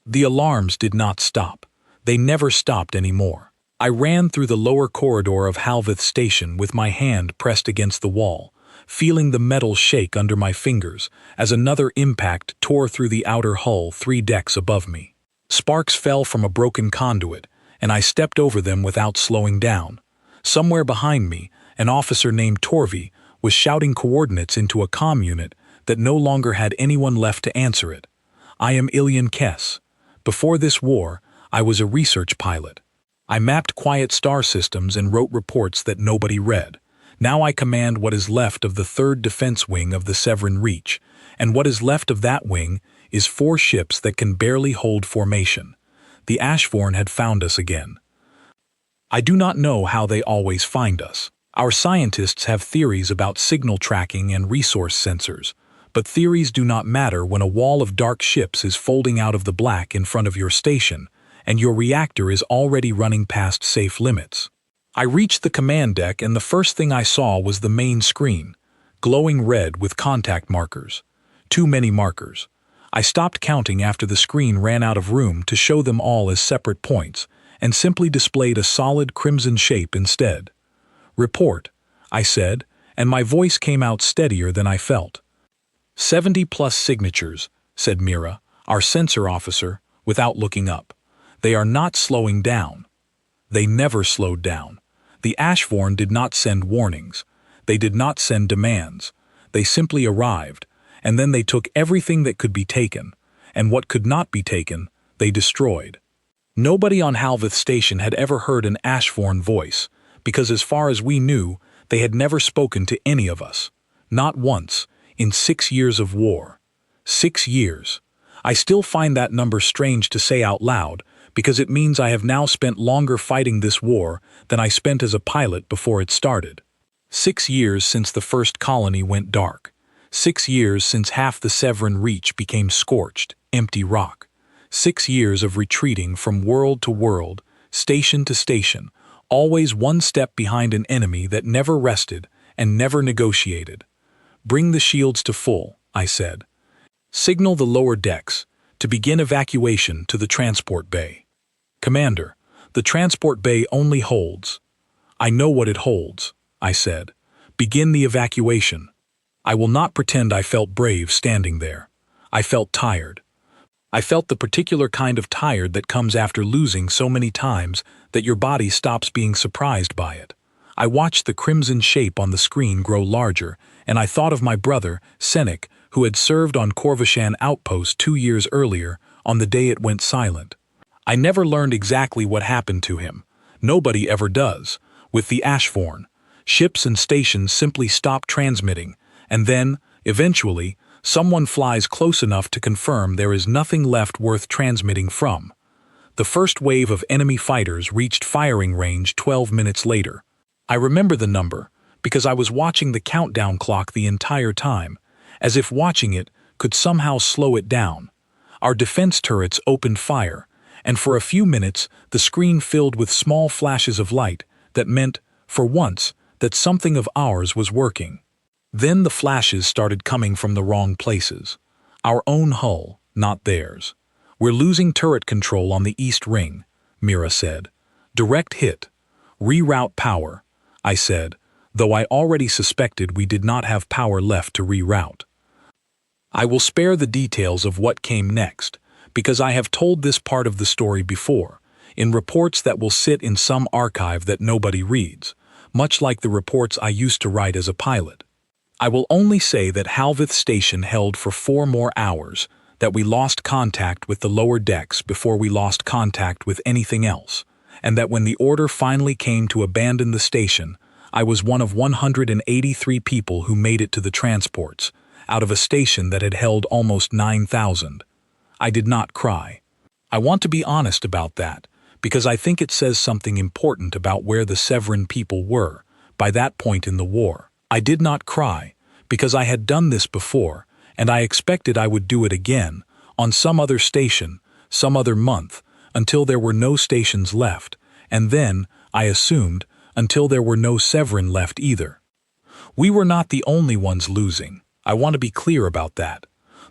The alarms did not stop. They never stopped anymore. I ran through the lower corridor of Halvath Station with my hand pressed against the wall, feeling the metal shake under my fingers as another impact tore through the outer hull 3 decks above me. Sparks fell from a broken conduit, and I stepped over them without slowing down. Somewhere behind me, an officer named Torvi was shouting coordinates into a comm unit that no longer had anyone left to answer it. I am Ilian Kess. Before this war, I was a research pilot. I mapped quiet star systems and wrote reports that nobody read. Now I command what is left of the 3rd Defense Wing of the Severin Reach, and what is left of that wing is 4 ships that can barely hold formation. The Ashvorn had found us again. I do not know how they always find us. Our scientists have theories about signal tracking and resource sensors, but theories do not matter when a wall of dark ships is folding out of the black in front of your station, and your reactor is already running past safe limits. I reached the command deck, and the first thing I saw was the main screen, glowing red with contact markers. Too many markers. I stopped counting after the screen ran out of room to show them all as separate points, and simply displayed a solid crimson shape instead. "Report," I said, and my voice came out steadier than I felt. 70+ signatures, said Mira, our sensor officer, without looking up. They are not slowing down. They never slowed down. The Ashvorn did not send warnings. They did not send demands. They simply arrived, and then they took everything that could be taken, and what could not be taken, they destroyed. Nobody on Halvath Station had ever heard an Ashvorn voice, because as far as we knew, they had never spoken to any of us. Not once. In 6 years of war. 6 years. I still find that number strange to say out loud, because it means I have now spent longer fighting this war than I spent as a pilot before it started. 6 years since the first colony went dark. 6 years since half the Severin Reach became scorched, empty rock. 6 years of retreating from world to world, station to station, always one step behind an enemy that never rested and never negotiated. "Bring the shields to full," I said. "Signal the lower decks to begin evacuation to the transport bay." "Commander, the transport bay only holds—" "I know what it holds," I said. "Begin the evacuation." I will not pretend I felt brave standing there. I felt tired. I felt the particular kind of tired that comes after losing so many times that your body stops being surprised by it. I watched the crimson shape on the screen grow larger, and I thought of my brother, Senek, who had served on Corvishan Outpost 2 years earlier, on the day it went silent. I never learned exactly what happened to him. Nobody ever does. With the Ashvorn, ships and stations simply stop transmitting, and then, eventually, someone flies close enough to confirm there is nothing left worth transmitting from. The first wave of enemy fighters reached firing range 12 minutes later. I remember the number, because I was watching the countdown clock the entire time, as if watching it could somehow slow it down. Our defense turrets opened fire, and for a few minutes the screen filled with small flashes of light that meant, for once, that something of ours was working. Then the flashes started coming from the wrong places. Our own hull, not theirs. "We're losing turret control on the East Ring," Mira said. "Direct hit. Reroute power," I said, though I already suspected we did not have power left to reroute. I will spare the details of what came next, because I have told this part of the story before, in reports that will sit in some archive that nobody reads, much like the reports I used to write as a pilot. I will only say that Halvath Station held for 4 more hours, that we lost contact with the lower decks before we lost contact with anything else, and that when the order finally came to abandon the station, I was one of 183 people who made it to the transports, out of a station that had held almost 9,000. I did not cry. I want to be honest about that, because I think it says something important about where the Severin people were, by that point in the war. I did not cry, because I had done this before, and I expected I would do it again, on some other station, some other month, until there were no stations left, and then, I assumed, until there were no Severin left either. We were not the only ones losing. I want to be clear about that.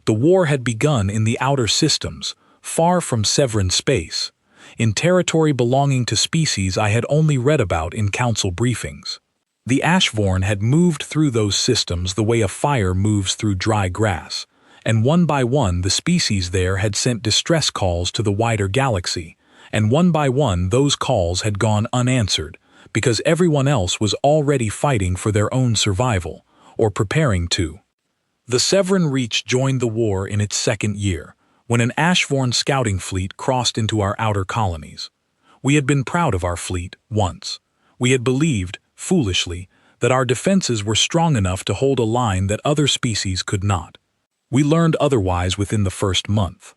The war had begun in the outer systems, far from Severin space, in territory belonging to species I had only read about in council briefings. The Ashvorn had moved through those systems the way a fire moves through dry grass, and one by one the species there had sent distress calls to the wider galaxy, and one by one those calls had gone unanswered, because everyone else was already fighting for their own survival, or preparing to. The Severin Reach joined the war in its second year, when an Ashvorn scouting fleet crossed into our outer colonies. We had been proud of our fleet, once. We had believed, foolishly, that our defenses were strong enough to hold a line that other species could not. We learned otherwise within the first month.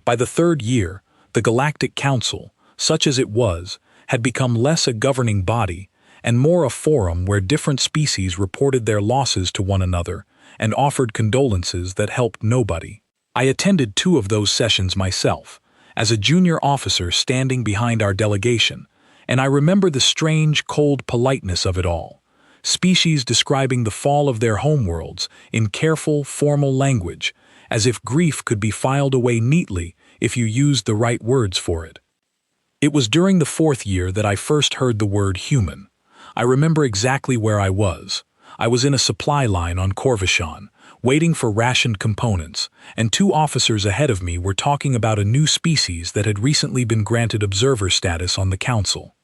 By the third year, the Galactic Council, such as it was, had become less a governing body and more a forum where different species reported their losses to one another and offered condolences that helped nobody. I attended 2 of those sessions myself, as a junior officer standing behind our delegation, and I remember the strange, cold politeness of it all. Species describing the fall of their homeworlds in careful, formal language, as if grief could be filed away neatly if you used the right words for it. It was during the 4th year that I first heard the word human. I remember exactly where I was. I was in a supply line on Corvushan, waiting for rationed components, and 2 officers ahead of me were talking about a new species that had recently been granted observer status on the Council.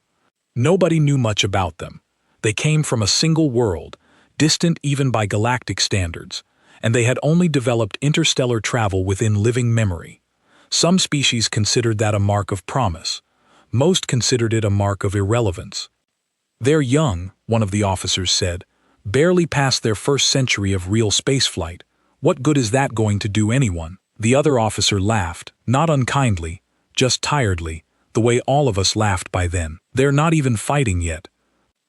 Nobody knew much about them. They came from a single world, distant even by galactic standards, and they had only developed interstellar travel within living memory. Some species considered that a mark of promise. Most considered it a mark of irrelevance. "They're young," one of the officers said, "barely past their first century of real spaceflight. What good is that going to do anyone?" The other officer laughed, not unkindly, just tiredly, the way all of us laughed by then. "They're not even fighting yet.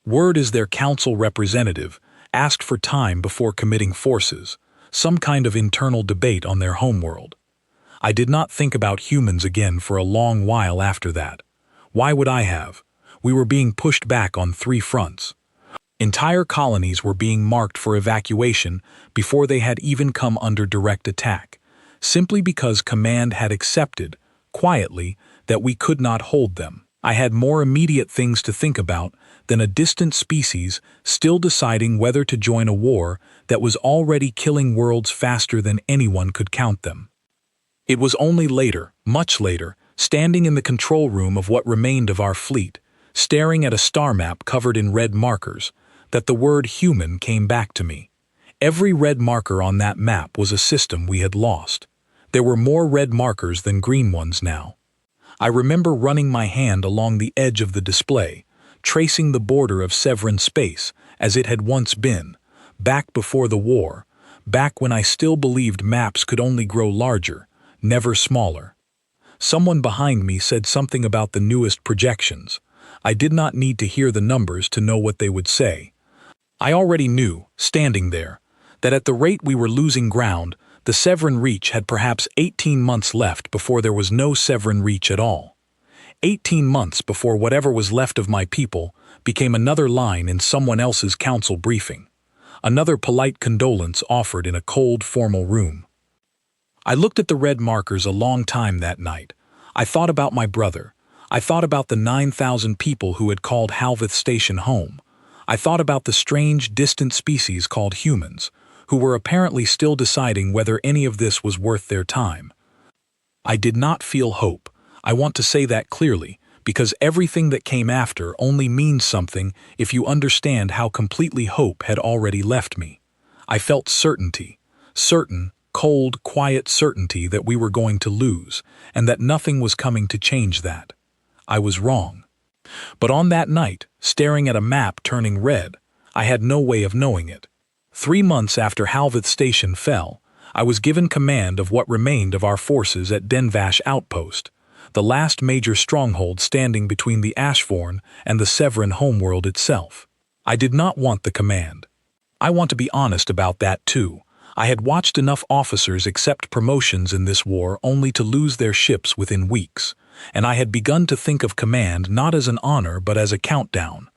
Word is their council representative asked for time before committing forces, some kind of internal debate on their homeworld." I did not think about humans again for a long while after that. Why would I have? We were being pushed back on 3 fronts. Entire colonies were being marked for evacuation before they had even come under direct attack, simply because command had accepted, quietly, that we could not hold them. I had more immediate things to think about than a distant species still deciding whether to join a war that was already killing worlds faster than anyone could count them. It was only later, much later, standing in the control room of what remained of our fleet, staring at a star map covered in red markers, that the word human came back to me. Every red marker on that map was a system we had lost. There were more red markers than green ones now. I remember running my hand along the edge of the display, tracing the border of Severin space as it had once been, back before the war, back when I still believed maps could only grow larger, never smaller. Someone behind me said something about the newest projections. I did not need to hear the numbers to know what they would say. I already knew, standing there, that at the rate we were losing ground, the Severin Reach had perhaps 18 months left before there was no Severin Reach at all. 18 months before whatever was left of my people became another line in someone else's council briefing, another polite condolence offered in a cold, formal room. I looked at the red markers a long time that night. I thought about my brother. I thought about the 9,000 people who had called Halvath Station home. I thought about the strange, distant species called humans, who were apparently still deciding whether any of this was worth their time. I did not feel hope. I want to say that clearly, because everything that came after only means something if you understand how completely hope had already left me. I felt certainty, certain, cold, quiet certainty that we were going to lose, and that nothing was coming to change that. I was wrong. But on that night, staring at a map turning red, I had no way of knowing it. 3 months after Halvath Station fell, I was given command of what remained of our forces at Denvash Outpost, the last major stronghold standing between the Ashvorn and the Severin homeworld itself. I did not want the command. I want to be honest about that too. I had watched enough officers accept promotions in this war only to lose their ships within weeks, and I had begun to think of command not as an honor but as a countdown.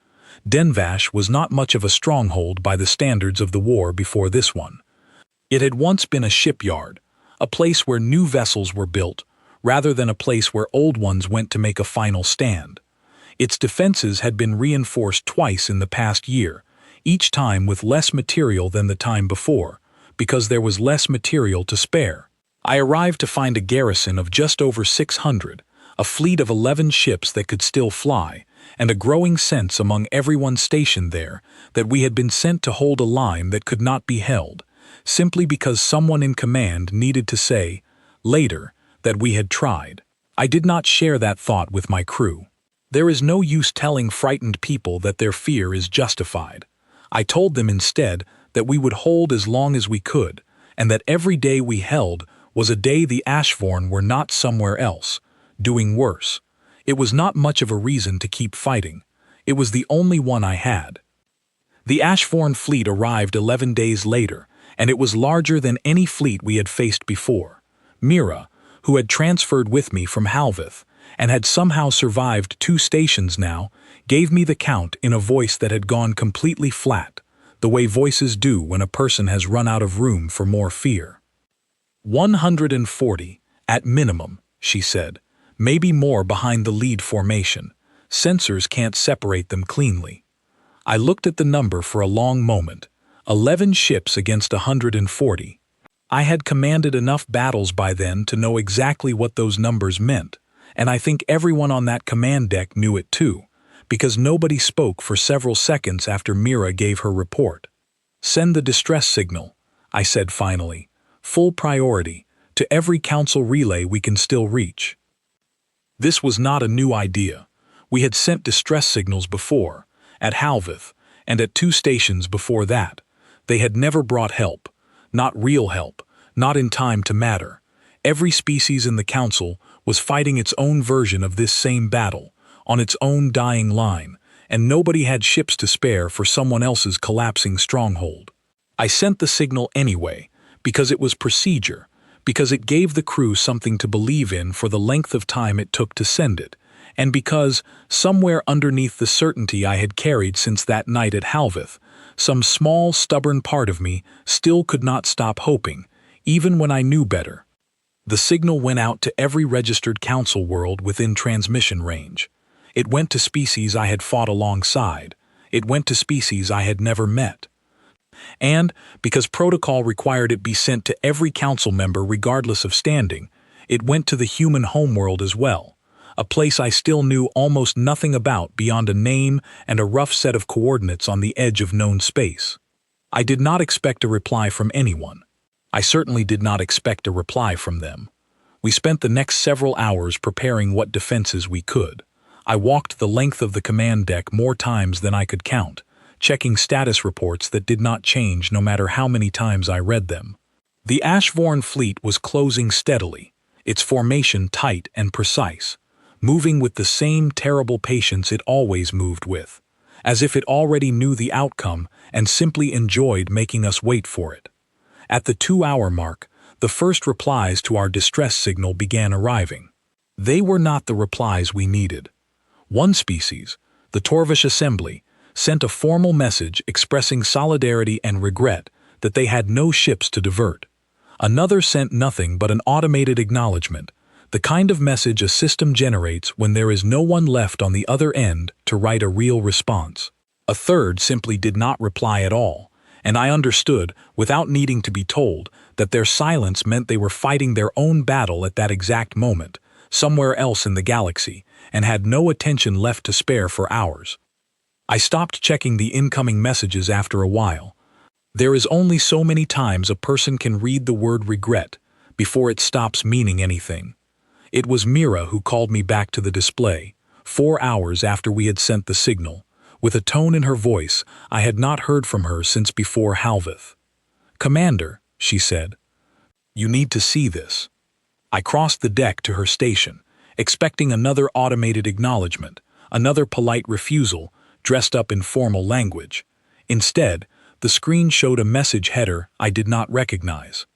Denvash was not much of a stronghold by the standards of the war before this one. It had once been a shipyard, a place where new vessels were built, rather than a place where old ones went to make a final stand. Its defenses had been reinforced twice in the past year, each time with less material than the time before, because there was less material to spare. I arrived to find a garrison of just over 600, a fleet of 11 ships that could still fly, and a growing sense among everyone stationed there that we had been sent to hold a line that could not be held, simply because someone in command needed to say, later, that we had tried. I did not share that thought with my crew. There is no use telling frightened people that their fear is justified. I told them instead that we would hold as long as we could, and that every day we held was a day the Ashvorn were not somewhere else, doing worse. It was not much of a reason to keep fighting. It was the only one I had. The Ashvorn fleet arrived 11 days later, and it was larger than any fleet we had faced before. Mira, who had transferred with me from Halvath, and had somehow survived 2 stations now, gave me the count in a voice that had gone completely flat, the way voices do when a person has run out of room for more fear. 140, at minimum, she said, maybe more behind the lead formation. Sensors can't separate them cleanly. I looked at the number for a long moment. 11 ships against 140. I had commanded enough battles by then to know exactly what those numbers meant, and I think everyone on that command deck knew it too, because nobody spoke for several seconds after Mira gave her report. Send the distress signal, I said finally. Full priority, to every council relay we can still reach. This was not a new idea. We had sent distress signals before, at Halvath, and at 2 stations before that. They had never brought help. Not real help, not in time to matter. Every species in the council was fighting its own version of this same battle, on its own dying line, and nobody had ships to spare for someone else's collapsing stronghold. I sent the signal anyway, because it was procedure, because it gave the crew something to believe in for the length of time it took to send it, and because, somewhere underneath the certainty I had carried since that night at Halvath, some small, stubborn part of me still could not stop hoping, even when I knew better. The signal went out to every registered council world within transmission range. It went to species I had fought alongside. It went to species I had never met. And, because protocol required it be sent to every council member regardless of standing, it went to the human homeworld as well, a place I still knew almost nothing about beyond a name and a rough set of coordinates on the edge of known space. I did not expect a reply from anyone. I certainly did not expect a reply from them. We spent the next several hours preparing what defenses we could. I walked the length of the command deck more times than I could count, checking status reports that did not change no matter how many times I read them. The Ashvorn fleet was closing steadily, its formation tight and precise, moving with the same terrible patience it always moved with, as if it already knew the outcome and simply enjoyed making us wait for it. At the 2-hour mark, the first replies to our distress signal began arriving. They were not the replies we needed. One species, the Torvish Assembly, sent a formal message expressing solidarity and regret that they had no ships to divert. Another sent nothing but an automated acknowledgement, the kind of message a system generates when there is no one left on the other end to write a real response. A third simply did not reply at all, and I understood, without needing to be told, that their silence meant they were fighting their own battle at that exact moment, somewhere else in the galaxy, and had no attention left to spare for hours. I stopped checking the incoming messages after a while. There is only so many times a person can read the word regret before it stops meaning anything. It was Mira who called me back to the display, 4 hours after we had sent the signal, with a tone in her voice I had not heard from her since before Halvath. "Commander," she said, "you need to see this." I crossed the deck to her station, expecting another automated acknowledgement, another polite refusal, dressed up in formal language. Instead, the screen showed a message header I did not recognize.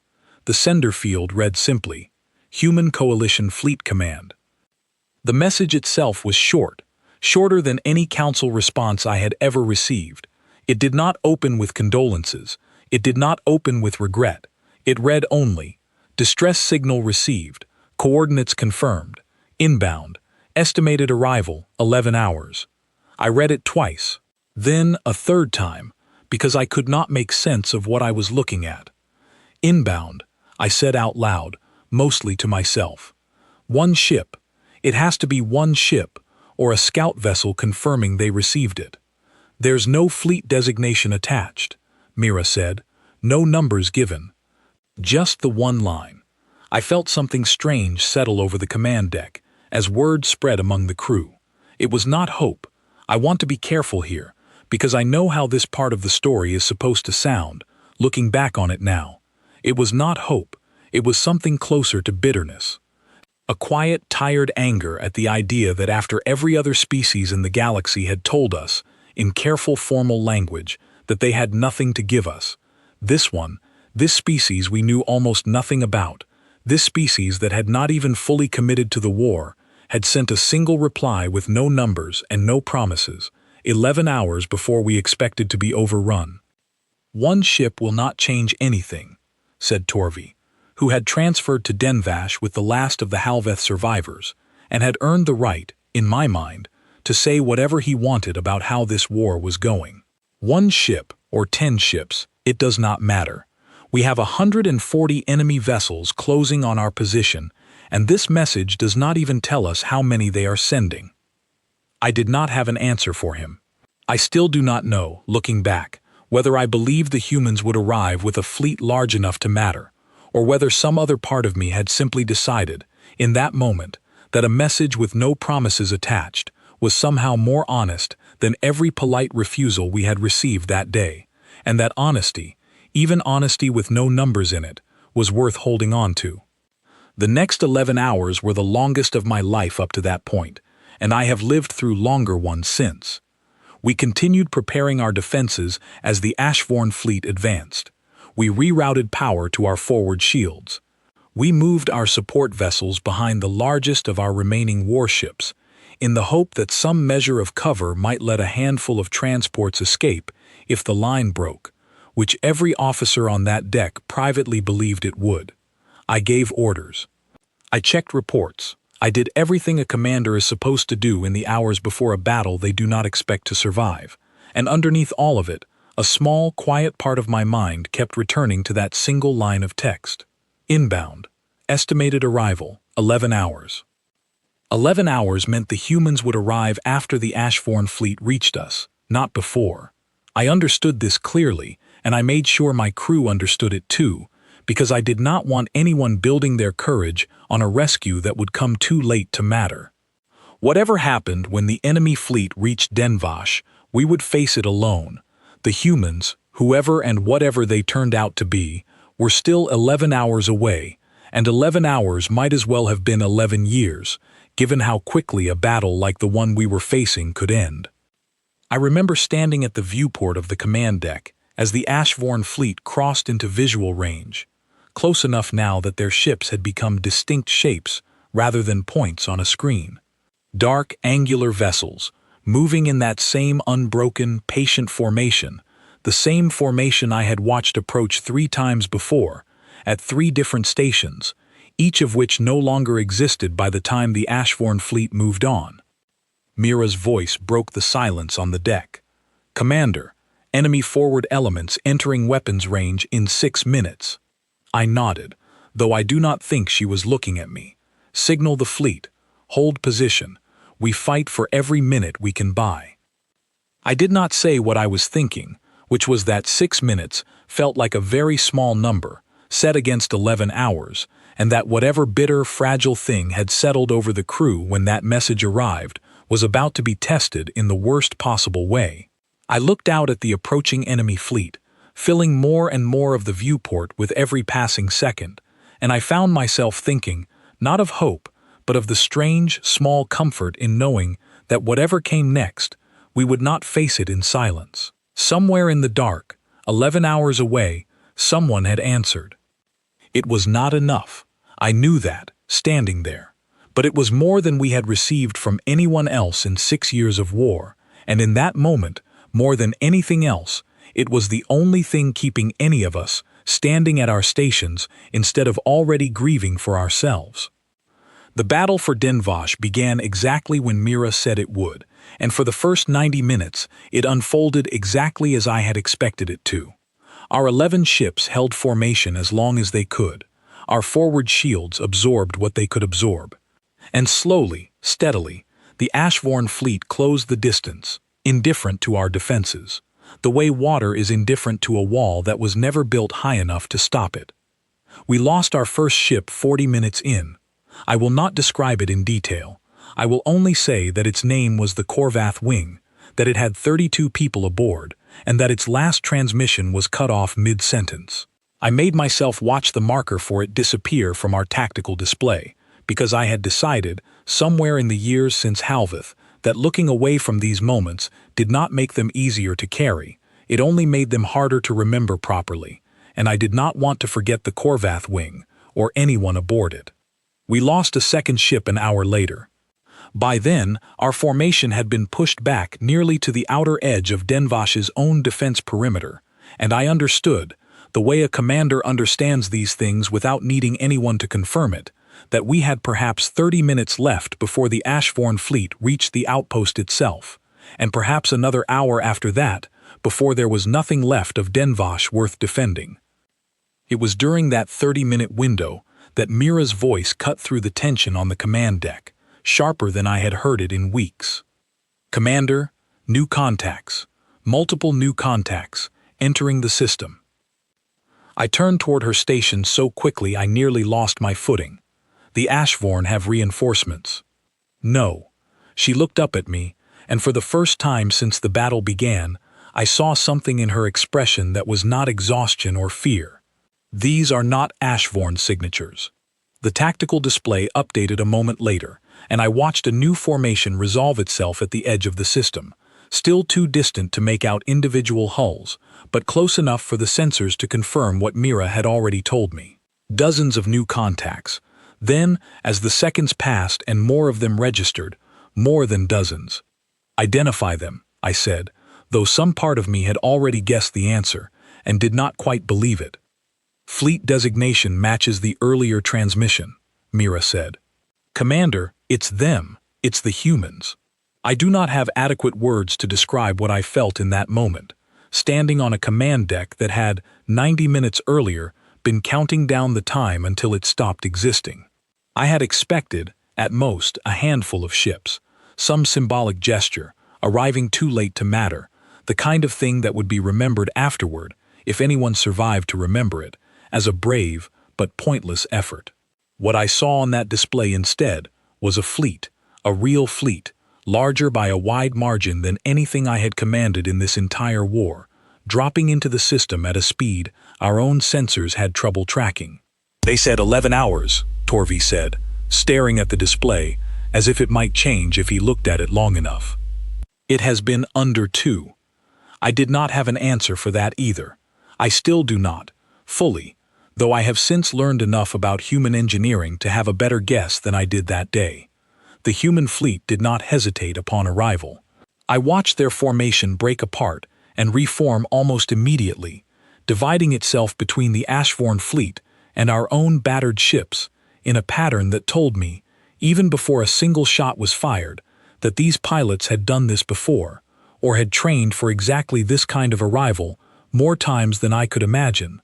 The sender field read simply, Human Coalition Fleet Command. The message itself was short, shorter than any council response I had ever received. It did not open with condolences. It did not open with regret. It read only, Distress signal received. Coordinates confirmed. Inbound. Estimated arrival, 11 hours. I read it twice. Then a third time, because I could not make sense of what I was looking at. Inbound, I said out loud, mostly to myself. One ship. It has to be one ship, or a scout vessel confirming they received it. There's no fleet designation attached, Mira said. No numbers given. Just the one line. I felt something strange settle over the command deck, as word spread among the crew. It was not hope. I want to be careful here, because I know how this part of the story is supposed to sound, looking back on it now. It was not hope. It was something closer to bitterness. A quiet, tired anger at the idea that after every other species in the galaxy had told us, in careful formal language, that they had nothing to give us. This species we knew almost nothing about, this species that had not even fully committed to the war, had sent a single reply with no numbers and no promises, 11 hours before we expected to be overrun. One ship will not change anything, said Torvi, who had transferred to Denvash with the last of the Halvath survivors, and had earned the right, in my mind, to say whatever he wanted about how this war was going. One ship, or 10 ships, it does not matter. We have 140 enemy vessels closing on our position, and this message does not even tell us how many they are sending. I did not have an answer for him. I still do not know, looking back, whether I believed the humans would arrive with a fleet large enough to matter, or whether some other part of me had simply decided, in that moment, that a message with no promises attached was somehow more honest than every polite refusal we had received that day, and that honesty, even honesty with no numbers in it, was worth holding on to. The next 11 hours were the longest of my life up to that point, and I have lived through longer ones since. We continued preparing our defenses as the Ashvorn fleet advanced. We rerouted power to our forward shields. We moved our support vessels behind the largest of our remaining warships, in the hope that some measure of cover might let a handful of transports escape if the line broke, which every officer on that deck privately believed it would. I gave orders. I checked reports. I did everything a commander is supposed to do in the hours before a battle they do not expect to survive, and underneath all of it, a small, quiet part of my mind kept returning to that single line of text. Inbound. Estimated arrival, 11 hours. 11 hours meant the humans would arrive after the Ashvorn fleet reached us, not before. I understood this clearly, and I made sure my crew understood it too, because I did not want anyone building their courage on a rescue that would come too late to matter. Whatever happened when the enemy fleet reached Denvash, we would face it alone. The humans, whoever and whatever they turned out to be, were still 11 hours away, and 11 hours might as well have been 11 years, given how quickly a battle like the one we were facing could end. I remember standing at the viewport of the command deck as the Ashvorn fleet crossed into visual range, close enough now that their ships had become distinct shapes rather than points on a screen. Dark, angular vessels, moving in that same unbroken, patient formation, the same formation I had watched approach 3 times before, at 3 different stations, each of which no longer existed by the time the Ashvorn fleet moved on. Mira's voice broke the silence on the deck. "Commander, enemy forward elements entering weapons range in 6 minutes. I nodded, though I do not think she was looking at me. Signal the fleet. Hold position. We fight for every minute we can buy. I did not say what I was thinking, which was that 6 minutes felt like a very small number, set against 11 hours, and that whatever bitter, fragile thing had settled over the crew when that message arrived was about to be tested in the worst possible way. I looked out at the approaching enemy fleet, filling more and more of the viewport with every passing second, and I found myself thinking, not of hope, but of the strange, small comfort in knowing that whatever came next, we would not face it in silence. Somewhere in the dark, 11 hours away, someone had answered. It was not enough. I knew that, standing there. But it was more than we had received from anyone else in 6 years of war, and in that moment, more than anything else, it was the only thing keeping any of us standing at our stations instead of already grieving for ourselves. The battle for Denvash began exactly when Mira said it would, and for the first 90 minutes, it unfolded exactly as I had expected it to. Our 11 ships held formation as long as they could. Our forward shields absorbed what they could absorb. And slowly, steadily, the Ashvorn fleet closed the distance, indifferent to our defenses, the way water is indifferent to a wall that was never built high enough to stop it. We lost our first ship 40 minutes in. I will not describe it in detail. I will only say that its name was the Halvath Wing, that it had 32 people aboard, and that its last transmission was cut off mid-sentence. I made myself watch the marker for it disappear from our tactical display, because I had decided, somewhere in the years since Halvath, that looking away from these moments did not make them easier to carry, it only made them harder to remember properly, and I did not want to forget the Halvath Wing, or anyone aboard it. We lost a second ship an hour later. By then, our formation had been pushed back nearly to the outer edge of Denvash's own defense perimeter, and I understood, the way a commander understands these things without needing anyone to confirm it, that we had perhaps 30 minutes left before the Ashvorn fleet reached the outpost itself, and perhaps another hour after that before there was nothing left of Denvash worth defending. It was during that 30-minute window that Mira's voice cut through the tension on the command deck, sharper than I had heard it in weeks. "Commander, new contacts. Multiple new contacts, entering the system." I turned toward her station so quickly I nearly lost my footing. "The Ashvorn have reinforcements." "No." She looked up at me, and for the first time since the battle began, I saw something in her expression that was not exhaustion or fear. "These are not Ashvorn signatures." The tactical display updated a moment later, and I watched a new formation resolve itself at the edge of the system, still too distant to make out individual hulls, but close enough for the sensors to confirm what Mira had already told me. Dozens of new contacts. Then, as the seconds passed and more of them registered, more than dozens. "Identify them," I said, though some part of me had already guessed the answer, and did not quite believe it. "Fleet designation matches the earlier transmission," Mira said. "Commander, it's them. It's the humans." I do not have adequate words to describe what I felt in that moment, standing on a command deck that had, 90 minutes earlier, been counting down the time until it stopped existing. I had expected, at most, a handful of ships, some symbolic gesture, arriving too late to matter, the kind of thing that would be remembered afterward, if anyone survived to remember it, as a brave but pointless effort. What I saw on that display instead was a fleet, a real fleet, larger by a wide margin than anything I had commanded in this entire war, dropping into the system at a speed our own sensors had trouble tracking. "They said 11 hours, Torvi said, staring at the display, as if it might change if he looked at it long enough. "It has been under 2. I did not have an answer for that either. I still do not, fully, though I have since learned enough about human engineering to have a better guess than I did that day. The human fleet did not hesitate upon arrival. I watched their formation break apart and reform almost immediately, dividing itself between the Ashvorn fleet and our own battered ships in a pattern that told me, even before a single shot was fired, that these pilots had done this before, or had trained for exactly this kind of arrival more times than I could imagine.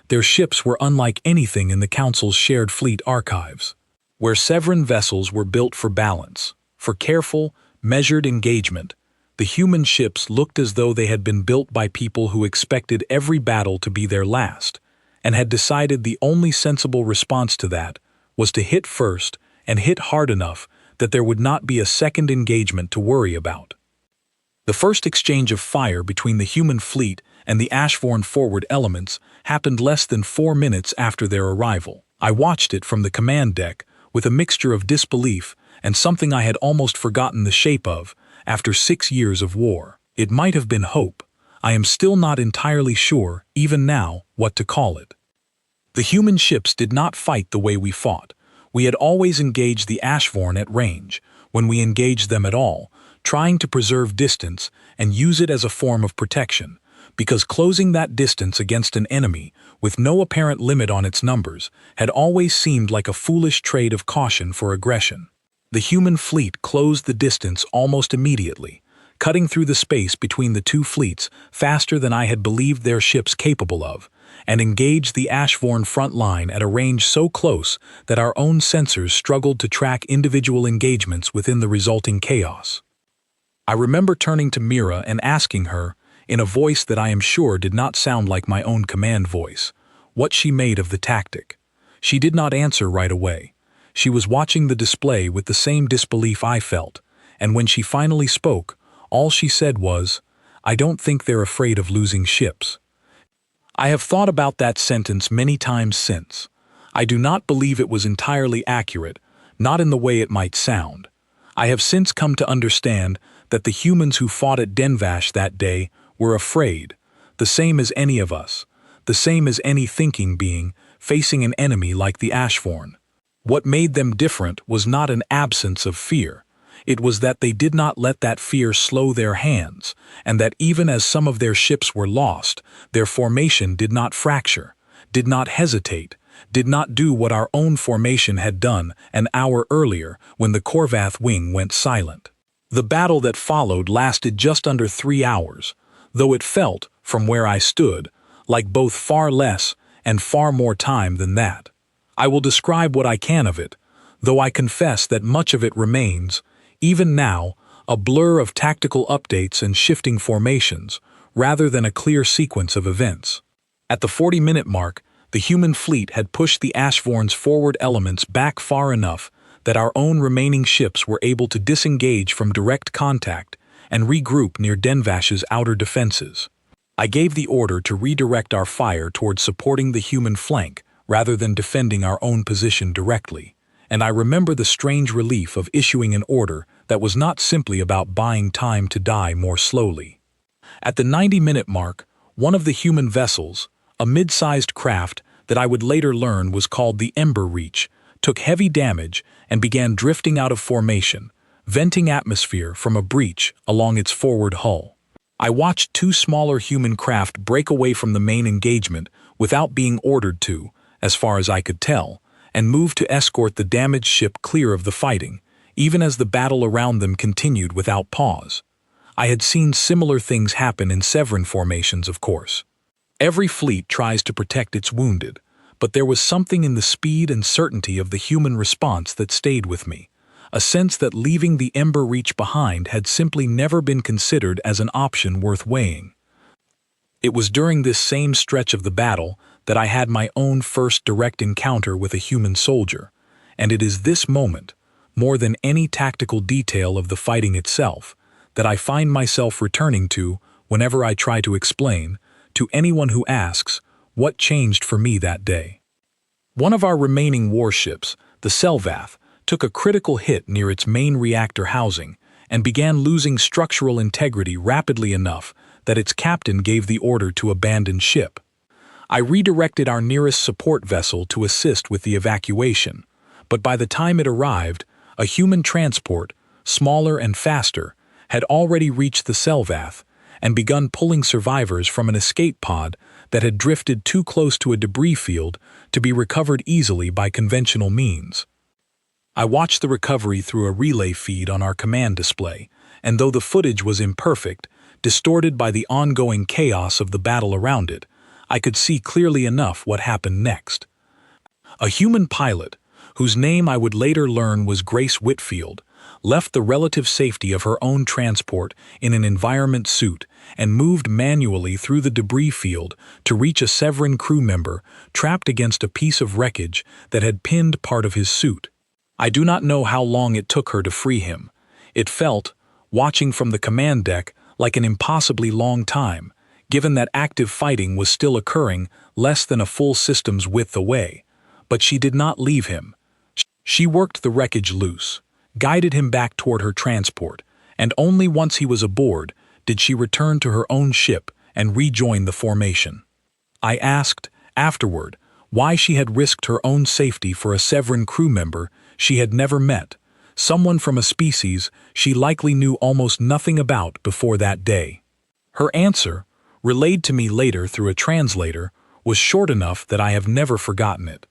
Their ships were unlike anything in the Council's shared fleet archives, where Severan vessels were built for balance, for careful, measured engagement. The human ships looked as though they had been built by people who expected every battle to be their last, and had decided the only sensible response to that was to hit first and hit hard enough that there would not be a second engagement to worry about. The first exchange of fire between the human fleet and the Ashvorn forward elements happened less than 4 minutes after their arrival. I watched it from the command deck with a mixture of disbelief and something I had almost forgotten the shape of after 6 years of war. It might have been hope. I am still not entirely sure, even now, what to call it. The human ships did not fight the way we fought. We had always engaged the Ashvorn at range, when we engaged them at all, trying to preserve distance and use it as a form of protection, because closing that distance against an enemy, with no apparent limit on its numbers, had always seemed like a foolish trade of caution for aggression. The human fleet closed the distance almost immediately, cutting through the space between the two fleets faster than I had believed their ships capable of, and engaged the Ashvorn front line at a range so close that our own sensors struggled to track individual engagements within the resulting chaos. I remember turning to Mira and asking her, in a voice that I am sure did not sound like my own command voice, what she made of the tactic. She did not answer right away. She was watching the display with the same disbelief I felt, and when she finally spoke, all she said was, "I don't think they're afraid of losing ships." I have thought about that sentence many times since. I do not believe it was entirely accurate, not in the way it might sound. I have since come to understand that the humans who fought at Denvash that day were afraid, the same as any of us, the same as any thinking being facing an enemy like the Ashvorn. What made them different was not an absence of fear. It was that they did not let that fear slow their hands, and that even as some of their ships were lost, their formation did not fracture, did not hesitate, did not do what our own formation had done an hour earlier when the Halvath wing went silent. The battle that followed lasted just under 3 hours, though it felt, from where I stood, like both far less and far more time than that. I will describe what I can of it, though I confess that much of it remains, even now, a blur of tactical updates and shifting formations, rather than a clear sequence of events. At the 40-minute mark, the human fleet had pushed the Ashvorn's forward elements back far enough that our own remaining ships were able to disengage from direct contact and regroup near Denvash's outer defenses. I gave the order to redirect our fire towards supporting the human flank rather than defending our own position directly, and I remember the strange relief of issuing an order that was not simply about buying time to die more slowly. At the 90-minute mark, one of the human vessels, a mid-sized craft that I would later learn was called the Ember Reach, took heavy damage and began drifting out of formation, venting atmosphere from a breach along its forward hull. I watched 2 smaller human craft break away from the main engagement without being ordered to, as far as I could tell, and moved to escort the damaged ship clear of the fighting, even as the battle around them continued without pause. I had seen similar things happen in Severin formations, of course. Every fleet tries to protect its wounded, but there was something in the speed and certainty of the human response that stayed with me, a sense that leaving the Ember Reach behind had simply never been considered as an option worth weighing. It was during this same stretch of the battle that I had my own first direct encounter with a human soldier, and it is this moment, more than any tactical detail of the fighting itself, that I find myself returning to whenever I try to explain, to anyone who asks, what changed for me that day. One of our remaining warships, the Halvath, took a critical hit near its main reactor housing and began losing structural integrity rapidly enough that its captain gave the order to abandon ship. I redirected our nearest support vessel to assist with the evacuation, but by the time it arrived, a human transport, smaller and faster, had already reached the Halvath and begun pulling survivors from an escape pod that had drifted too close to a debris field to be recovered easily by conventional means. I watched the recovery through a relay feed on our command display, and though the footage was imperfect, distorted by the ongoing chaos of the battle around it, I could see clearly enough what happened next. A human pilot, whose name I would later learn was Grace Whitfield, left the relative safety of her own transport in an environment suit and moved manually through the debris field to reach a Severin crew member trapped against a piece of wreckage that had pinned part of his suit. I do not know how long it took her to free him. It felt, watching from the command deck, like an impossibly long time, given that active fighting was still occurring less than a full system's width away. But she did not leave him. She worked the wreckage loose, guided him back toward her transport, and only once he was aboard did she return to her own ship and rejoin the formation. I asked, afterward, why she had risked her own safety for a Severin crew member she had never met, someone from a species she likely knew almost nothing about before that day. Her answer, relayed to me later through a translator, was short enough that I have never forgotten it.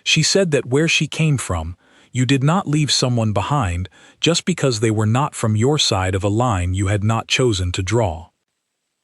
She said that where she came from, you did not leave someone behind just because they were not from your side of a line you had not chosen to draw.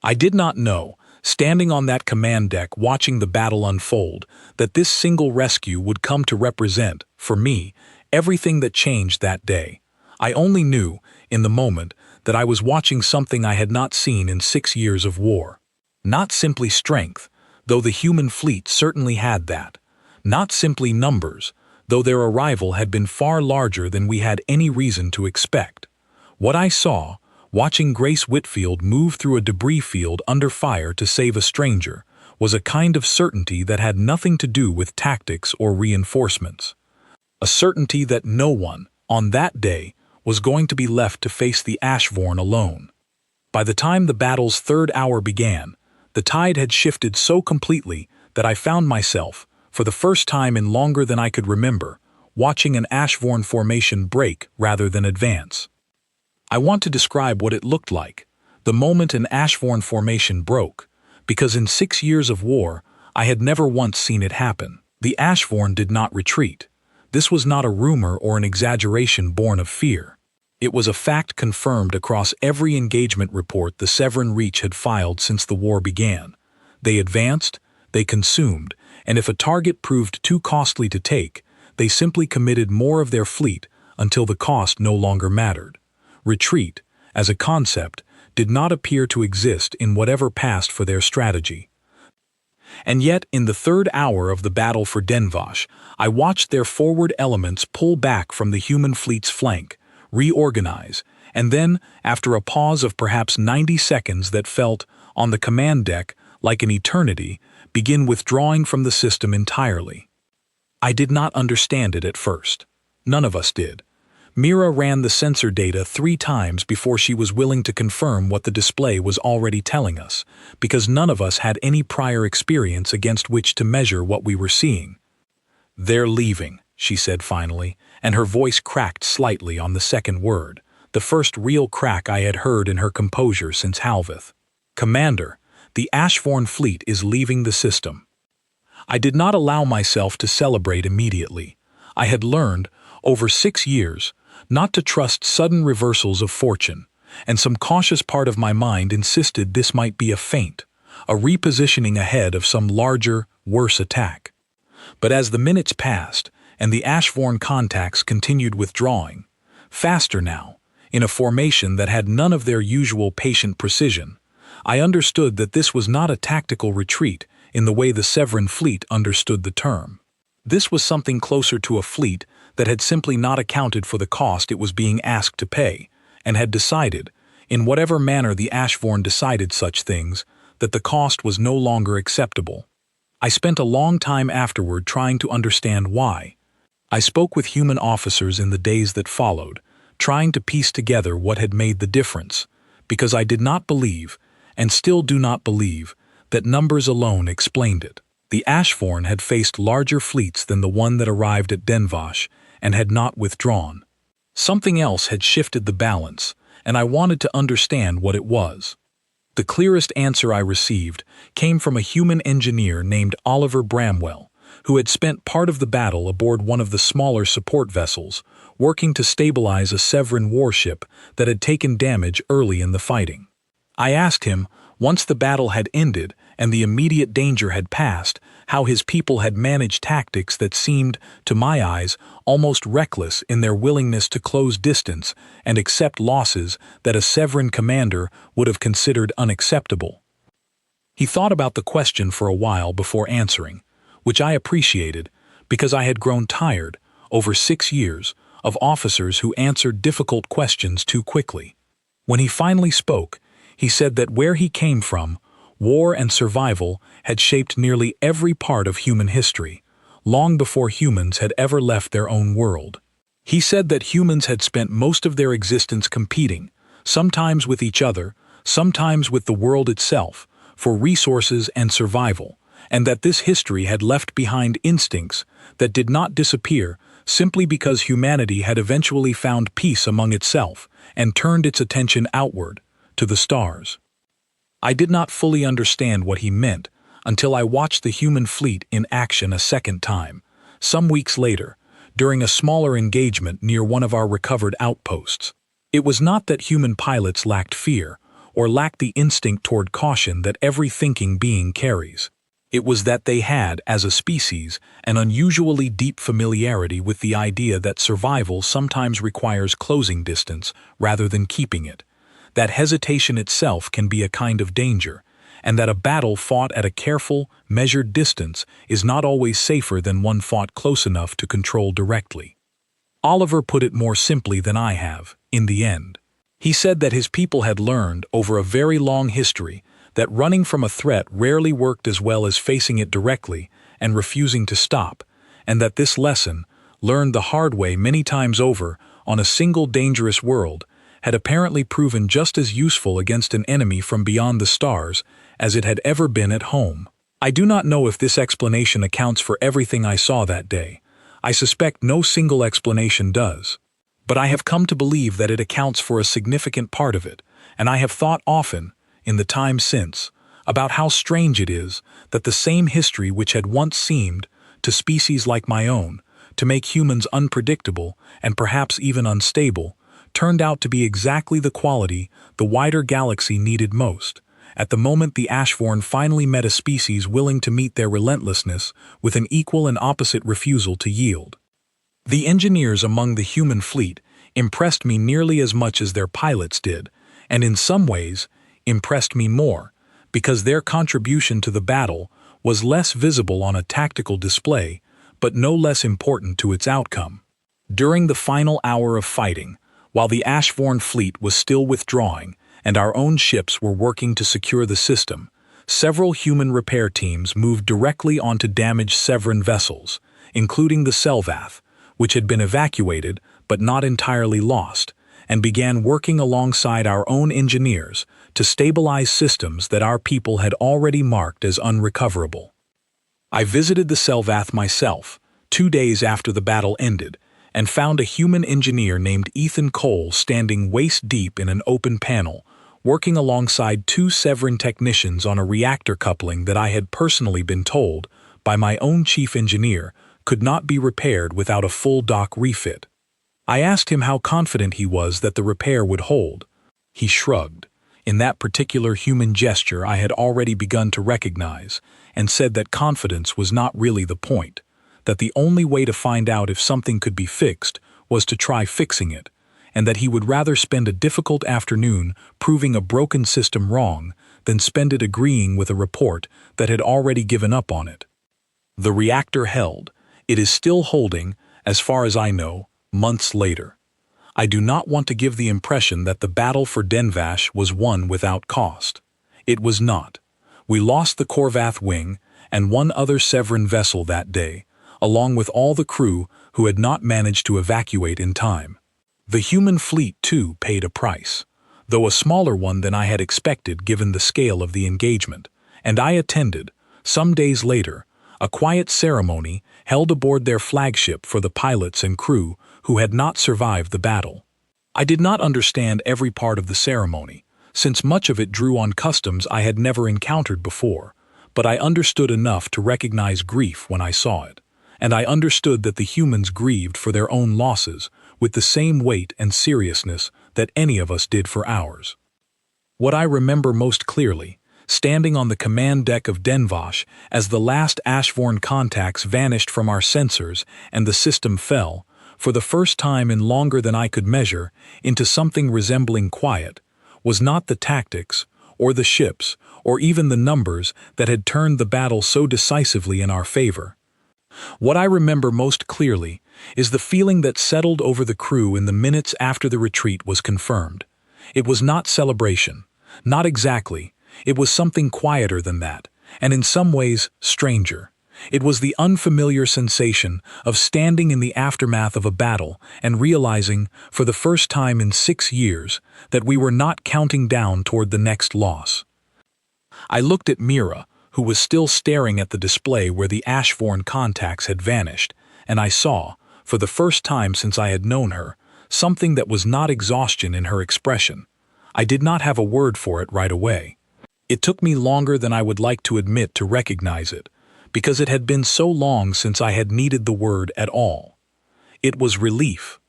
I did not know, standing on that command deck watching the battle unfold, that this single rescue would come to represent, for me, everything that changed that day. I only knew, in the moment, that I was watching something I had not seen in 6 years of war. Not simply strength, though the human fleet certainly had that. Not simply numbers, though their arrival had been far larger than we had any reason to expect. What I saw, watching Grace Whitfield move through a debris field under fire to save a stranger, was a kind of certainty that had nothing to do with tactics or reinforcements. A certainty that no one, on that day, was going to be left to face the Ashvorn alone. By the time the battle's third hour began, the tide had shifted so completely that I found myself, for the first time in longer than I could remember, watching an Ashvorn formation break rather than advance. I want to describe what it looked like, the moment an Ashvorn formation broke, because in 6 years of war, I had never once seen it happen. The Ashvorn did not retreat. This was not a rumor or an exaggeration born of fear. It was a fact confirmed across every engagement report the Severin Reach had filed since the war began. They advanced, they consumed, and if a target proved too costly to take, they simply committed more of their fleet until the cost no longer mattered. Retreat, as a concept, did not appear to exist in whatever passed for their strategy. And yet, in the third hour of the battle for Denvash, I watched their forward elements pull back from the human fleet's flank, reorganize, and then, after a pause of perhaps 90 seconds that felt, on the command deck, like an eternity, begin withdrawing from the system entirely. I did not understand it at first. None of us did. Mira ran the sensor data 3 times before she was willing to confirm what the display was already telling us, because none of us had any prior experience against which to measure what we were seeing. "They're leaving," she said finally, and her voice cracked slightly on the second word, the first real crack I had heard in her composure since Halvath. "Commander, the Ashvorn fleet is leaving the system." I did not allow myself to celebrate immediately. I had learned, over 6 years, not to trust sudden reversals of fortune, and some cautious part of my mind insisted this might be a feint, a repositioning ahead of some larger, worse attack. But as the minutes passed, and the Ashvorn contacts continued withdrawing, faster now, in a formation that had none of their usual patient precision, I understood that this was not a tactical retreat in the way the Severin fleet understood the term. This was something closer to a fleet that had simply not accounted for the cost it was being asked to pay, and had decided, in whatever manner the Ashvorn decided such things, that the cost was no longer acceptable. I spent a long time afterward trying to understand why. I spoke with human officers in the days that followed, trying to piece together what had made the difference, because I did not believe, and still do not believe, that numbers alone explained it. The Ashvorn had faced larger fleets than the one that arrived at Denvash, and had not withdrawn. Something else had shifted the balance, and I wanted to understand what it was. The clearest answer I received came from a human engineer named Oliver Bramwell, who had spent part of the battle aboard one of the smaller support vessels, working to stabilize a Severin warship that had taken damage early in the fighting. I asked him, once the battle had ended and the immediate danger had passed, how his people had managed tactics that seemed, to my eyes, almost reckless in their willingness to close distance and accept losses that a Severin commander would have considered unacceptable. He thought about the question for a while before answering, which I appreciated because I had grown tired, over 6 years, of officers who answered difficult questions too quickly. When he finally spoke, he said that where he came from, war and survival had shaped nearly every part of human history, long before humans had ever left their own world. He said that humans had spent most of their existence competing, sometimes with each other, sometimes with the world itself, for resources and survival, and that this history had left behind instincts that did not disappear simply because humanity had eventually found peace among itself and turned its attention outward, to the stars. I did not fully understand what he meant until I watched the human fleet in action a second time, some weeks later, during a smaller engagement near one of our recovered outposts. It was not that human pilots lacked fear, or lacked the instinct toward caution that every thinking being carries. It was that they had, as a species, an unusually deep familiarity with the idea that survival sometimes requires closing distance rather than keeping it, that hesitation itself can be a kind of danger, and that a battle fought at a careful, measured distance is not always safer than one fought close enough to control directly. Oliver put it more simply than I have, in the end. He said that his people had learned, over a very long history, that running from a threat rarely worked as well as facing it directly and refusing to stop, and that this lesson, learned the hard way many times over on a single dangerous world, had apparently proven just as useful against an enemy from beyond the stars as it had ever been at home. I do not know if this explanation accounts for everything I saw that day. I suspect no single explanation does. But I have come to believe that it accounts for a significant part of it, and I have thought often, in the time since, about how strange it is that the same history which had once seemed, to species like my own, to make humans unpredictable and perhaps even unstable, turned out to be exactly the quality the wider galaxy needed most, at the moment the Ashvorn finally met a species willing to meet their relentlessness with an equal and opposite refusal to yield. The engineers among the human fleet impressed me nearly as much as their pilots did, and in some ways impressed me more, because their contribution to the battle was less visible on a tactical display, but no less important to its outcome. During the final hour of fighting, while the Ashvorn fleet was still withdrawing and our own ships were working to secure the system, several human repair teams moved directly onto damaged Severan vessels, including the Halvath, which had been evacuated but not entirely lost, and began working alongside our own engineers to stabilize systems that our people had already marked as unrecoverable. I visited the Halvath myself, 2 days after the battle ended, and found a human engineer named Ethan Cole standing waist-deep in an open panel, working alongside 2 Severan technicians on a reactor coupling that I had personally been told, by my own chief engineer, could not be repaired without a full dock refit. I asked him how confident he was that the repair would hold. He shrugged. In that particular human gesture I had already begun to recognize, and said that confidence was not really the point, that the only way to find out if something could be fixed was to try fixing it, and that he would rather spend a difficult afternoon proving a broken system wrong than spend it agreeing with a report that had already given up on it. The reactor held. It is still holding, as far as I know, months later. I do not want to give the impression that the battle for Denvash was won without cost. It was not. We lost the Korvath wing and one other Severan vessel that day, along with all the crew who had not managed to evacuate in time. The human fleet, too, paid a price, though a smaller one than I had expected given the scale of the engagement, and I attended, some days later, a quiet ceremony held aboard their flagship for the pilots and crew who had not survived the battle. I did not understand every part of the ceremony, since much of it drew on customs I had never encountered before, but I understood enough to recognize grief when I saw it, and I understood that the humans grieved for their own losses with the same weight and seriousness that any of us did for ours. What I remember most clearly, standing on the command deck of Denvash as the last Ashvorn contacts vanished from our sensors and the system fell, for the first time in longer than I could measure, into something resembling quiet, was not the tactics, or the ships, or even the numbers that had turned the battle so decisively in our favor. What I remember most clearly is the feeling that settled over the crew in the minutes after the retreat was confirmed. It was not celebration, not exactly. It was something quieter than that, and in some ways stranger. It was the unfamiliar sensation of standing in the aftermath of a battle and realizing, for the first time in 6 years, that we were not counting down toward the next loss. I looked at Mira, who was still staring at the display where the Ashvorn contacts had vanished, and I saw, for the first time since I had known her, something that was not exhaustion in her expression. I did not have a word for it right away. It took me longer than I would like to admit to recognize it, because it had been so long since I had needed the word at all. It was relief.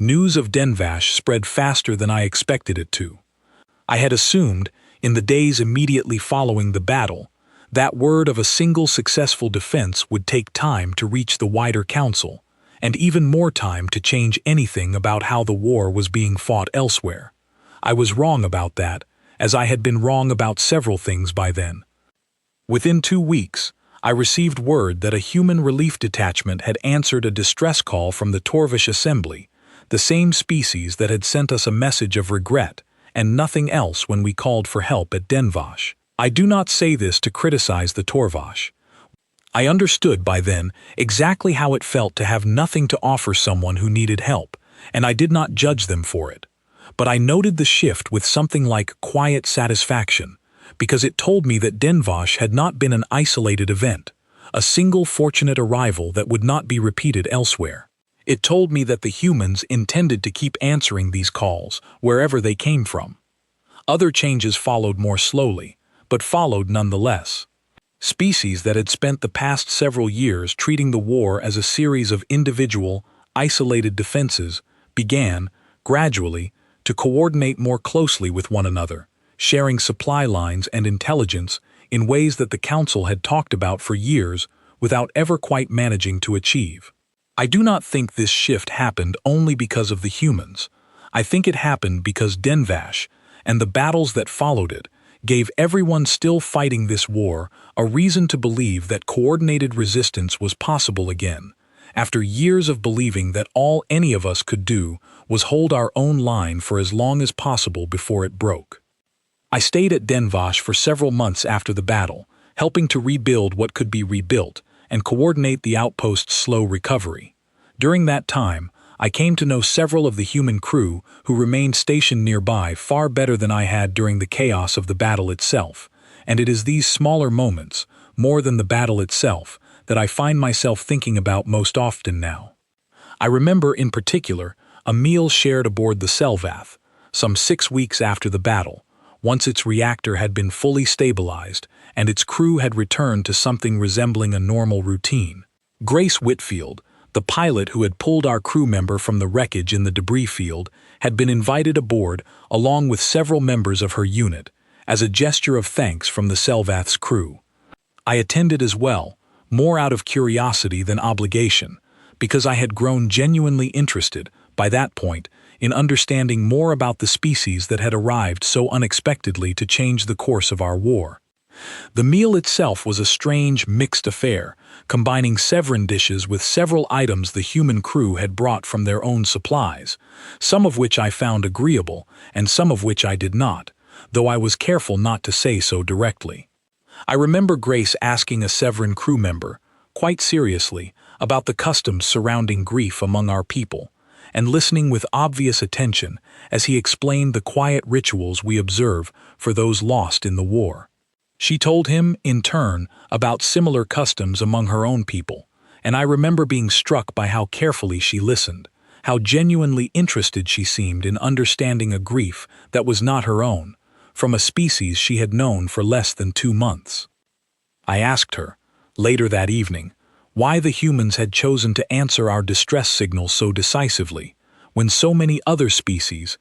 News of Denvash spread faster than I expected it to. I had assumed, in the days immediately following the battle, that word of a single successful defense would take time to reach the wider council, and even more time to change anything about how the war was being fought elsewhere. I was wrong about that, as I had been wrong about several things by then. Within 2 weeks, I received word that a human relief detachment had answered a distress call from the Torvish Assembly, the same species that had sent us a message of regret and nothing else when we called for help at Denvash. I do not say this to criticize the Torvash. I understood by then exactly how it felt to have nothing to offer someone who needed help, and I did not judge them for it. But I noted the shift with something like quiet satisfaction, because it told me that Denvash had not been an isolated event, a single fortunate arrival that would not be repeated elsewhere. It told me that the humans intended to keep answering these calls, wherever they came from. Other changes followed more slowly, but followed nonetheless. Species that had spent the past several years treating the war as a series of individual, isolated defenses began, gradually, to coordinate more closely with one another, sharing supply lines and intelligence in ways that the Council had talked about for years without ever quite managing to achieve. I do not think this shift happened only because of the humans. I think it happened because Denvash, and the battles that followed it, gave everyone still fighting this war a reason to believe that coordinated resistance was possible again, after years of believing that all any of us could do was hold our own line for as long as possible before it broke. I stayed at Denvash for several months after the battle, helping to rebuild what could be rebuilt and coordinate the outpost's slow recovery. During that time, I came to know several of the human crew who remained stationed nearby far better than I had during the chaos of the battle itself, and it is these smaller moments, more than the battle itself, that I find myself thinking about most often now. I remember, in particular, a meal shared aboard the Halvath, some 6 weeks after the battle, once its reactor had been fully stabilized and its crew had returned to something resembling a normal routine. Grace Whitfield, the pilot who had pulled our crew member from the wreckage in the debris field, had been invited aboard along with several members of her unit, as a gesture of thanks from the Halvath's crew. I attended as well, more out of curiosity than obligation, because I had grown genuinely interested, by that point, in understanding more about the species that had arrived so unexpectedly to change the course of our war. The meal itself was a strange, mixed affair, combining Severin dishes with several items the human crew had brought from their own supplies, some of which I found agreeable and some of which I did not, though I was careful not to say so directly. I remember Grace asking a Severin crew member, quite seriously, about the customs surrounding grief among our people, and listening with obvious attention as he explained the quiet rituals we observe for those lost in the war. She told him, in turn, about similar customs among her own people, and I remember being struck by how carefully she listened, how genuinely interested she seemed in understanding a grief that was not her own, from a species she had known for less than 2 months. I asked her, later that evening, why the humans had chosen to answer our distress signals so decisively, when so many other species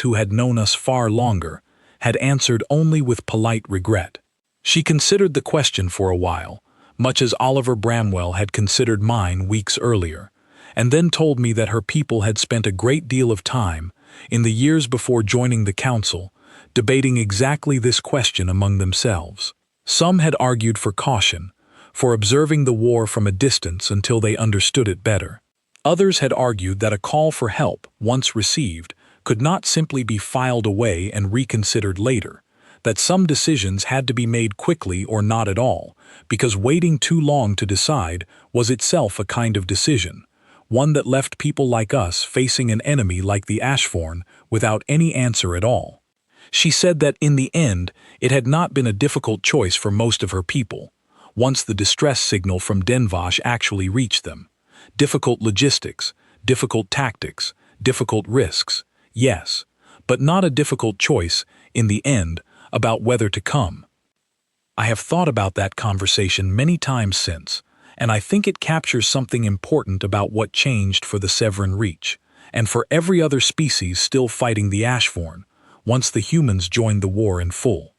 who had known us far longer, had answered only with polite regret. She considered the question for a while, much as Oliver Bramwell had considered mine weeks earlier, and then told me that her people had spent a great deal of time, in the years before joining the council, debating exactly this question among themselves. Some had argued for caution, for observing the war from a distance until they understood it better. Others had argued that a call for help, once received, could not simply be filed away and reconsidered later, that some decisions had to be made quickly or not at all, because waiting too long to decide was itself a kind of decision, one that left people like us facing an enemy like the Ashvorn without any answer at all. She said that in the end it had not been a difficult choice for most of her people, once the distress signal from Denvash actually reached them. Difficult logistics, difficult tactics, difficult risks, yes, but not a difficult choice, in the end, about whether to come. I have thought about that conversation many times since, and I think it captures something important about what changed for the Severin Reach, and for every other species still fighting the Ashvorn, once the humans joined the war in full.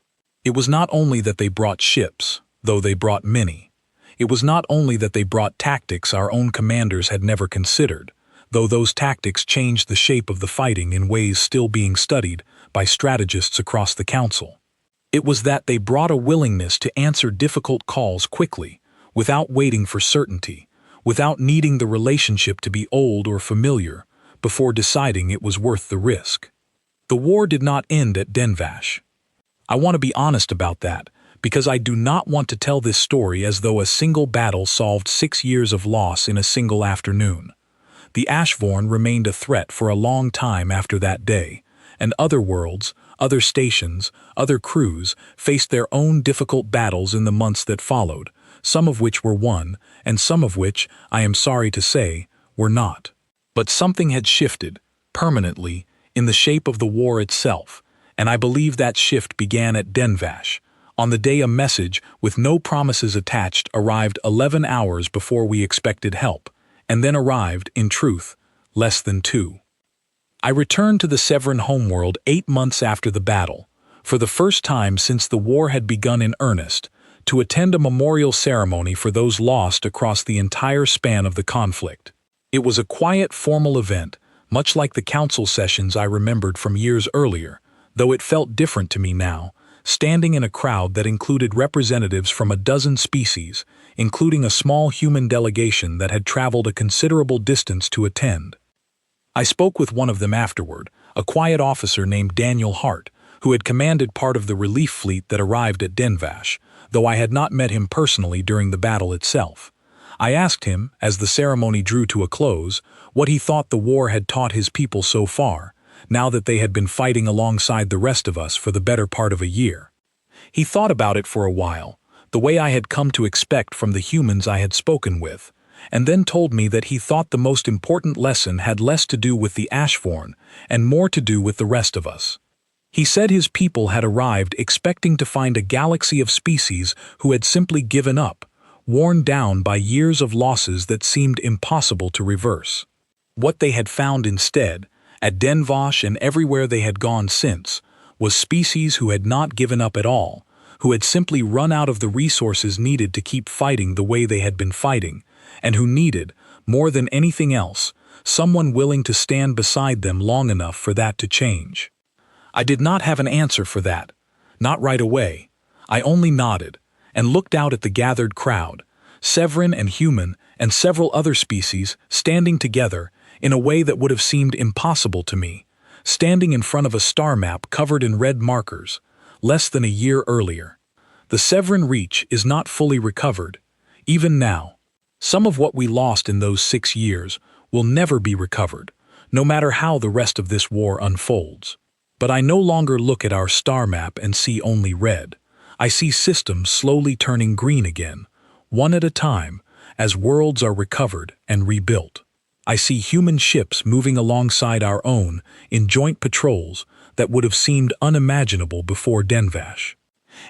It was not only that they brought ships, though they brought many. It was not only that they brought tactics our own commanders had never considered, though those tactics changed the shape of the fighting in ways still being studied by strategists across the Council. It was that they brought a willingness to answer difficult calls quickly, without waiting for certainty, without needing the relationship to be old or familiar, before deciding it was worth the risk. The war did not end at Denvash. I want to be honest about that, because I do not want to tell this story as though a single battle solved 6 years of loss in a single afternoon. The Ashvorn remained a threat for a long time after that day, and other worlds, other stations, other crews faced their own difficult battles in the months that followed, some of which were won, and some of which, I am sorry to say, were not. But something had shifted, permanently, in the shape of the war itself, and I believe that shift began at Denvash, on the day a message with no promises attached arrived 11 hours before we expected help, and then arrived, in truth, less than 2. I returned to the Severin homeworld 8 months after the battle, for the first time since the war had begun in earnest, to attend a memorial ceremony for those lost across the entire span of the conflict. It was a quiet, formal event, much like the council sessions I remembered from years earlier, though it felt different to me now, standing in a crowd that included representatives from a dozen species, including a small human delegation that had traveled a considerable distance to attend. I spoke with one of them afterward, a quiet officer named Daniel Hart, who had commanded part of the relief fleet that arrived at Denvash, though I had not met him personally during the battle itself. I asked him, as the ceremony drew to a close, what he thought the war had taught his people so far, now that they had been fighting alongside the rest of us for the better part of a year. He thought about it for a while, the way I had come to expect from the humans I had spoken with, and then told me that he thought the most important lesson had less to do with the Ashvorn and more to do with the rest of us. He said his people had arrived expecting to find a galaxy of species who had simply given up, worn down by years of losses that seemed impossible to reverse. What they had found instead, at Denvash and everywhere they had gone since, was species who had not given up at all, who had simply run out of the resources needed to keep fighting the way they had been fighting, and who needed, more than anything else, someone willing to stand beside them long enough for that to change. I did not have an answer for that, not right away. I only nodded, and looked out at the gathered crowd, Severin and human and several other species standing together in a way that would have seemed impossible to me, standing in front of a star map covered in red markers, less than a year earlier. The Severin Reach is not fully recovered, even now. Some of what we lost in those 6 years will never be recovered, no matter how the rest of this war unfolds. But I no longer look at our star map and see only red. I see systems slowly turning green again, one at a time, as worlds are recovered and rebuilt. I see human ships moving alongside our own in joint patrols that would have seemed unimaginable before Denvash.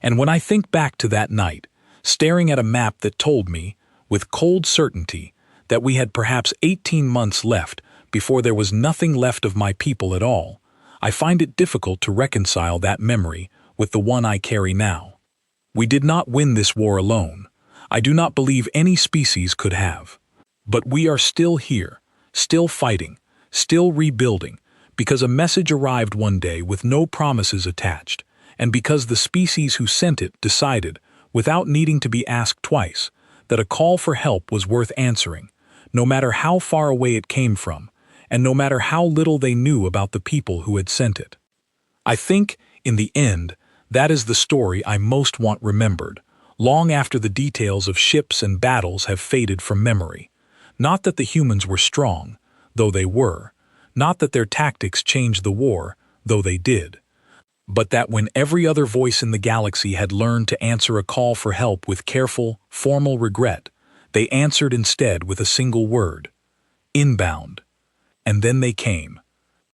And when I think back to that night, staring at a map that told me, with cold certainty, that we had perhaps 18 months left before there was nothing left of my people at all, I find it difficult to reconcile that memory with the one I carry now. We did not win this war alone. I do not believe any species could have. But we are still here, still fighting, still rebuilding, because a message arrived one day with no promises attached, and because the species who sent it decided, without needing to be asked twice, that a call for help was worth answering, no matter how far away it came from, and no matter how little they knew about the people who had sent it. I think, in the end, that is the story I most want remembered, long after the details of ships and battles have faded from memory. Not that the humans were strong, though they were, not that their tactics changed the war, though they did, but that when every other voice in the galaxy had learned to answer a call for help with careful, formal regret, they answered instead with a single word: inbound. And then they came.